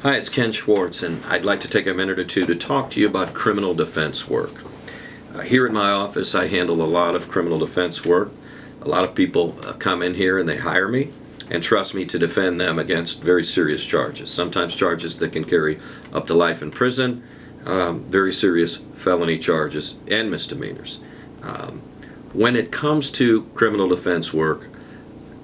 Hi, it's Ken Schwartz, and I'd like to take a minute or two to talk to you about criminal defense work. Here at my office, I handle a lot of criminal defense work. A lot of people come in here and they hire me and trust me to defend them against very serious charges, sometimes charges that can carry up to life in prison, very serious felony charges, and misdemeanors. When it comes to criminal defense work,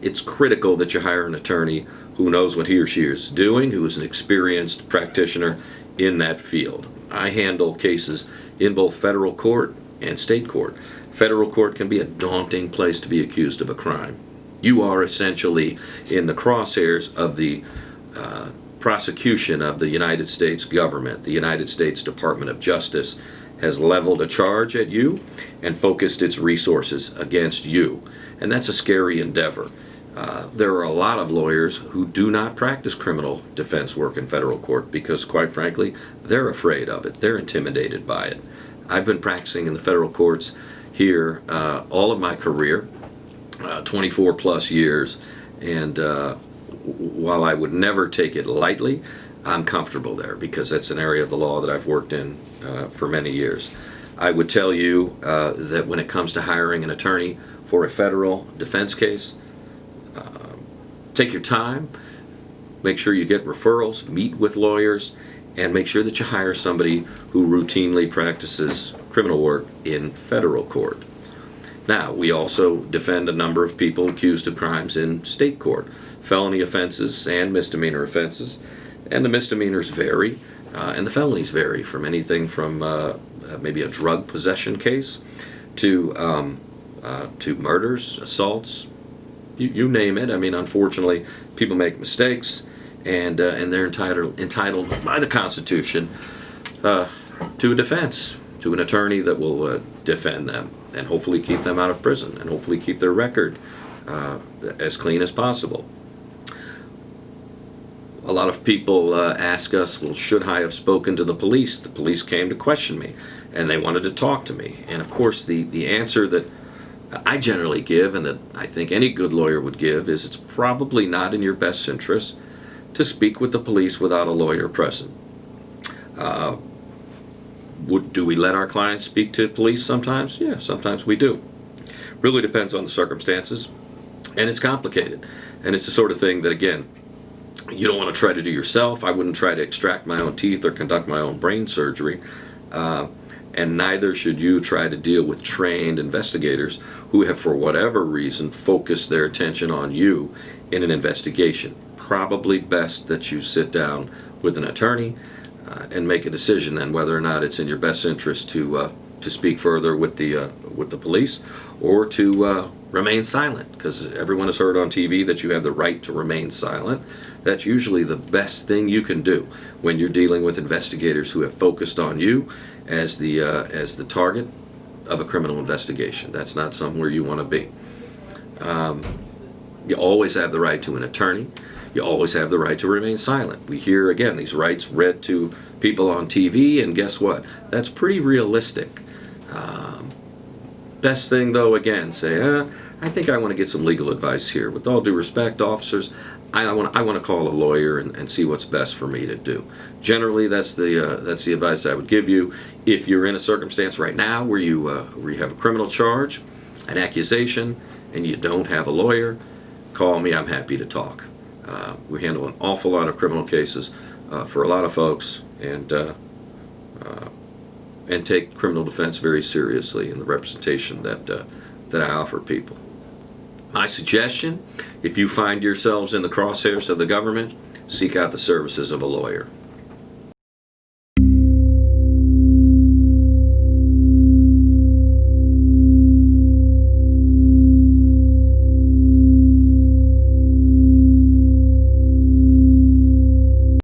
it's critical that you hire an attorney who knows what he or she is doing, who is an experienced practitioner in that field. I handle cases in both federal court and state court. Federal court can be a daunting place to be accused of a crime. You are essentially in the crosshairs of the prosecution of the United States government. The United States Department of Justice has leveled a charge at you and focused its resources against you. And that's a scary endeavor. There are a lot of lawyers who do not practice criminal defense work in federal court because, quite frankly, they're afraid of it. They're intimidated by it. I've been practicing in the federal courts here all of my career, 24 plus years, and while I would never take it lightly, I'm comfortable there because that's an area of the law that I've worked in for many years. I would tell you that when it comes to hiring an attorney for a federal defense case, take your time, make sure you get referrals, meet with lawyers, and make sure that you hire somebody who routinely practices criminal work in federal court. Now, we also defend a number of people accused of crimes in state court, felony offenses and misdemeanor offenses, and the misdemeanors vary, and the felonies vary from anything from maybe a drug possession case to murders, assaults, you name it. I mean, unfortunately, people make mistakes, and they're entitled by the Constitution to a defense, to an attorney that will defend them and hopefully keep them out of prison and hopefully keep their record as clean as possible. A lot of people ask us, well, should I have spoken to the police? The police came to question me, and they wanted to talk to me. And of course, the answer that I generally give, and that I think any good lawyer would give, is it's probably not in your best interest to speak with the police without a lawyer present. Do we let our clients speak to police sometimes? Yeah, sometimes we do. Really depends on the circumstances, and it's complicated. And it's the sort of thing that, again, you don't want to try to do yourself. I wouldn't try to extract my own teeth or conduct my own brain surgery. And neither should you try to deal with trained investigators who have, for whatever reason, focused their attention on you in an investigation. Probably best that you sit down with an attorney and make a decision then whether or not it's in your best interest to speak further with the police or to remain silent, because everyone has heard on TV that you have the right to remain silent. That's usually the best thing you can do when you're dealing with investigators who have focused on you as the target of a criminal investigation. That's not somewhere you want to be. You always have the right to an attorney. You always have the right to remain silent. We hear, again, these rights read to people on TV, and guess what? That's pretty realistic. Best thing, though, again, say, I think I want to get some legal advice here. With all due respect, officers, I want to call a lawyer and see what's best for me to do. Generally, that's the advice I would give you. If you're in a circumstance right now where you have a criminal charge, an accusation, and you don't have a lawyer, call me. I'm happy to talk. We handle an awful lot of criminal cases for a lot of folks, and take criminal defense very seriously in the representation that I offer people. My suggestion, if you find yourselves in the crosshairs of the government, seek out the services of a lawyer.